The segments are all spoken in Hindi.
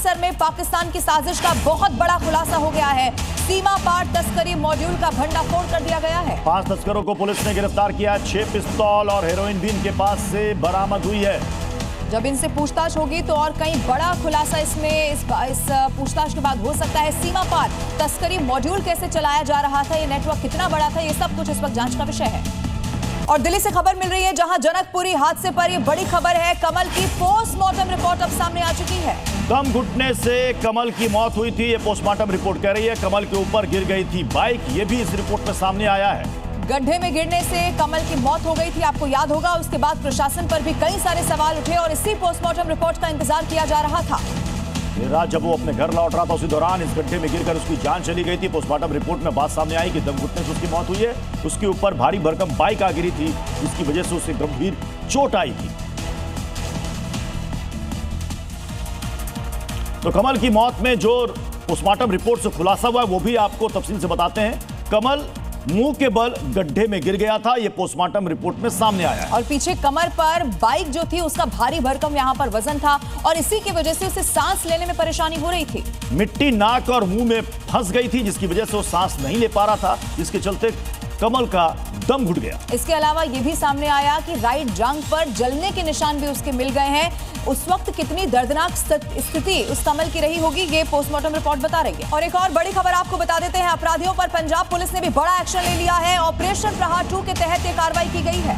अमृतसर में पाकिस्तान की साजिश का बहुत बड़ा खुलासा हो गया है। सीमा पार तस्करी मॉड्यूल का भंडाफोड़ कर दिया गया है। 5 तस्करों को पुलिस ने गिरफ्तार किया। 6 पिस्तौल और हेरोइन भी इनके पास से बरामद हुई है। जब इनसे पूछताछ होगी तो और कहीं बड़ा खुलासा इसमें इस पूछताछ के बाद हो सकता है। सीमा पार तस्करी मॉड्यूल कैसे चलाया जा रहा था, ये नेटवर्क कितना बड़ा था, ये सब कुछ इस वक्त जांच का विषय है। और दिल्ली से खबर मिल रही है, जहां जनकपुरी हादसे पर ये बड़ी खबर है। कमल की पोस्टमार्टम रिपोर्ट अब सामने आ चुकी है। दम घुटने से कमल की मौत हुई थी, ये पोस्टमार्टम रिपोर्ट कह रही है। कमल के ऊपर गिर गई थी बाइक, ये भी इस रिपोर्ट में सामने आया है। गड्ढे में गिरने से कमल की मौत हो गई थी, आपको याद होगा। उसके बाद प्रशासन पर भी कई सारे सवाल उठे और इसी पोस्टमार्टम रिपोर्ट का इंतजार किया जा रहा था। देर रात जब वो अपने घर लौट रहा था, उसी दौरान इस गड्ढे में गिरकर उसकी जान चली गई थी। पोस्टमार्टम रिपोर्ट में बात सामने आई कि दम घुटने से उसकी मौत हुई है। उसके ऊपर भारी भरकम बाइक आ गिरी थी, जिसकी वजह से उसे गंभीर चोट आई थी। तो कमल की मौत में जो पोस्टमार्टम रिपोर्ट से खुलासा हुआ है, वो भी आपको तफसील से बताते हैं। कमल मुंह के बल गड्ढे में गिर गया था, यह पोस्टमार्टम रिपोर्ट में सामने आया है। और पीछे कमर पर बाइक जो थी, उसका भारी भरकम यहां पर वजन था और इसी की वजह से उसे सांस लेने में परेशानी हो रही थी। मिट्टी नाक और मुंह में फंस गई थी, जिसकी वजह से वो सांस नहीं ले पा रहा था, जिसके चलते कमल का दम घुट गया। इसके अलावा यह भी सामने आया कि राइट जांघ पर जलने के निशान भी उसके मिल गए हैं। उस वक्त कितनी दर्दनाक स्थिति उस कमल की रही होगी, ये पोस्टमार्टम रिपोर्ट बता रही है। और एक और बड़ी खबर आपको बता देते हैं, अपराधियों पर पंजाब पुलिस ने भी बड़ा एक्शन ले लिया है। ऑपरेशन प्रहार 2 के तहत ये कार्रवाई की गई है।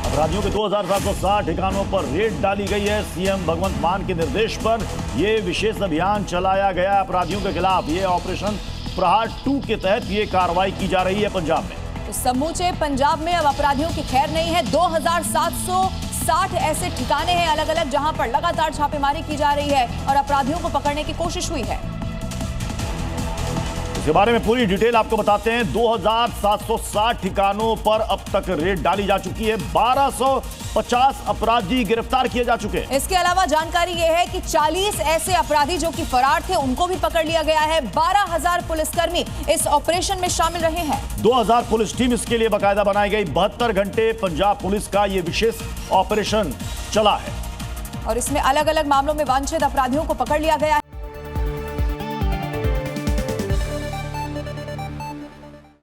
अपराधियों के 2760 ठिकानों पर रेड डाली गई है। सीएम भगवंत मान के निर्देश पर यह विशेष अभियान चलाया गया अपराधियों के खिलाफ। ये ऑपरेशन प्रहार 2 के तहत ये कार्रवाई की जा रही है पंजाब में। तो समूचे पंजाब में अब अपराधियों की खैर नहीं है। 2760 ऐसे ठिकाने हैं अलग अलग, जहां पर लगातार छापेमारी की जा रही है और अपराधियों को पकड़ने की कोशिश हुई है। इसके बारे में पूरी डिटेल आपको बताते हैं। 2760 ठिकानों पर अब तक रेड डाली जा चुकी है। 1250 अपराधी गिरफ्तार किए जा चुके हैं। इसके अलावा जानकारी यह है कि 40 ऐसे अपराधी जो कि फरार थे, उनको भी पकड़ लिया गया है। 12,000 पुलिसकर्मी इस ऑपरेशन में शामिल रहे हैं। 2000 पुलिस टीम इसके लिए बाकायदा बनाई गई। 72 घंटे पंजाब पुलिस का यह विशेष ऑपरेशन चला है और इसमें अलग अलग मामलों में वांछित अपराधियों को पकड़ लिया गया है।